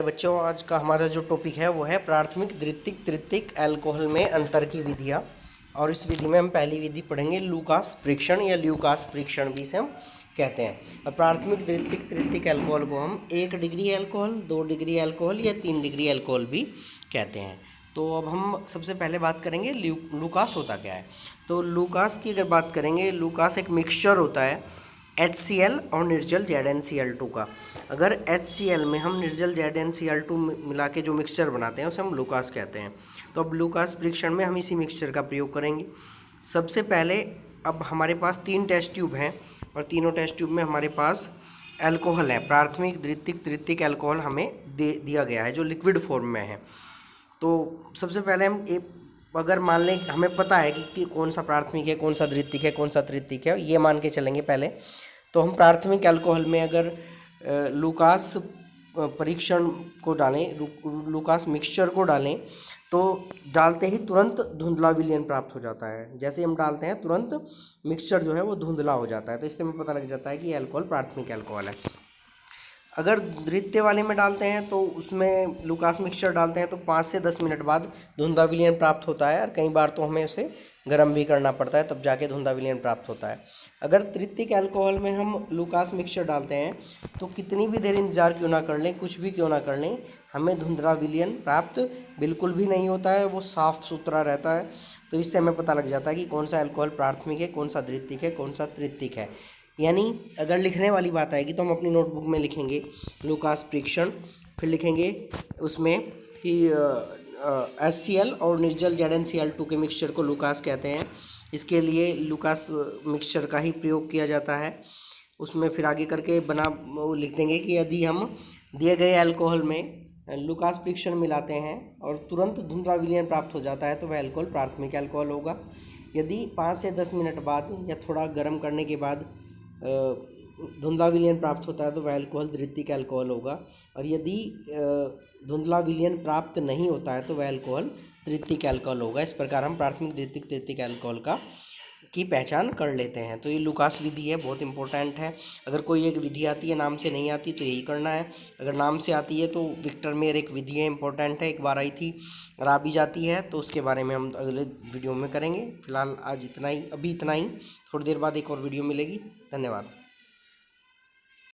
बच्चों, आज का हमारा जो टॉपिक है वो है प्राथमिक, द्वितीयक, तृतीयक अल्कोहल में अंतर की विधियाँ। और इस विधि में हम पहली विधि पढ़ेंगे लूकास परीक्षण या ल्यूकास परीक्षण भी से हम कहते हैं। और प्राथमिक, द्वितीयक, तृतीयक अल्कोहल को हम 1 डिग्री अल्कोहल, 2 डिग्री अल्कोहल या 3 डिग्री अल्कोहल भी कहते हैं। तो अब हम सबसे पहले बात करेंगे लूकास होता क्या है। तो लूकास की अगर बात करेंगे, लूकास एक मिक्सचर होता है HCl और निर्जल ZnCl2 का। अगर HCl में हम निर्जल ZnCl2 मिला के जो मिक्सचर बनाते हैं उसे हम लूकास कहते हैं। तो अब लूकास परीक्षण में हम इसी मिक्सचर का प्रयोग करेंगे। सबसे पहले अब हमारे पास 3 टेस्ट ट्यूब हैं और तीनों टेस्ट ट्यूब में हमारे पास अल्कोहल है, प्राथमिक, द्वितीयक, तृतीयक अल्कोहल हमें दिया गया है जो लिक्विड फॉर्म में है। तो सबसे पहले हम अगर मान लें हमें पता है कि कौन सा प्राथमिक है, कौन सा द्वितीयक है, कौन सा तृतीयक है, ये मान के चलेंगे पहले। तो हम प्राथमिक अल्कोहल में अगर लूकास परीक्षण को डालें, लूकास मिक्सचर को डालें, तो डालते ही तुरंत धुंधला विलयन प्राप्त हो जाता है। जैसे हम डालते हैं तुरंत मिक्सचर जो है वो धुंधला हो जाता है। तो इससे हमें पता लग जाता है कि अल्कोहल प्राथमिक अल्कोहल है। अगर द्वितीय वाले में डालते हैं तो उसमें लूकास मिक्सचर डालते हैं तो 5 से 10 मिनट बाद धुंधला विलयन प्राप्त होता है। और कई बार तो हमें उसे गर्म भी करना पड़ता है, तब जाके धुंधला विलयन प्राप्त होता है। अगर तृतीयक अल्कोहल में हम लूकास मिक्सचर डालते हैं तो कितनी भी देर इंतज़ार क्यों ना कर लें, कुछ भी क्यों ना कर लें, हमें धुंधला विलयन प्राप्त बिल्कुल भी नहीं होता है, वो साफ़ सुथरा रहता है। तो इससे हमें पता लग जाता है कि कौन सा अल्कोहल प्राथमिक है, कौन सा द्वितीयक है, कौन सा तृतीयक है। यानी अगर लिखने वाली बात आएगी तो हम अपनी नोटबुक में लिखेंगे लूकास परीक्षण, फिर लिखेंगे उसमें कि HCl और निर्जल ZnCl2 के मिक्सचर को लूकास कहते हैं। इसके लिए लूकास मिक्सचर का ही प्रयोग किया जाता है। उसमें फिर आगे करके वो लिख देंगे कि यदि हम दिए गए अल्कोहल में लूकास परीक्षण मिलाते हैं और तुरंत धुंधला विलयन प्राप्त हो जाता है तो वह अल्कोहल प्राथमिक अल्कोहल होगा। यदि 5 से 10 मिनट बाद या थोड़ा गर्म करने के बाद धुंधला विलयन प्राप्त होता है तो वह अल्कोहल द्वितीयक अल्कोहल होगा। और यदि धुंधला विलयन प्राप्त नहीं होता है तो वह अल्कोहल तृतीयक अल्कोहल होगा। इस प्रकार हम प्राथमिक, द्वितीयक, तृतीयक अल्कोहल की पहचान कर लेते हैं। तो ये लूकास विधि है, बहुत इंपॉर्टेंट है। अगर कोई एक विधि आती है, नाम से नहीं आती तो यही करना है। अगर नाम से आती है तो विक्टर मेयर एक विधि है, इंपॉर्टेंट है, एक बार आई थी। और आ भी जाती है तो उसके बारे में हम अगले वीडियो में करेंगे। फिलहाल आज इतना ही, अभी इतना ही। थोड़ी देर बाद एक और वीडियो मिलेगी। धन्यवाद।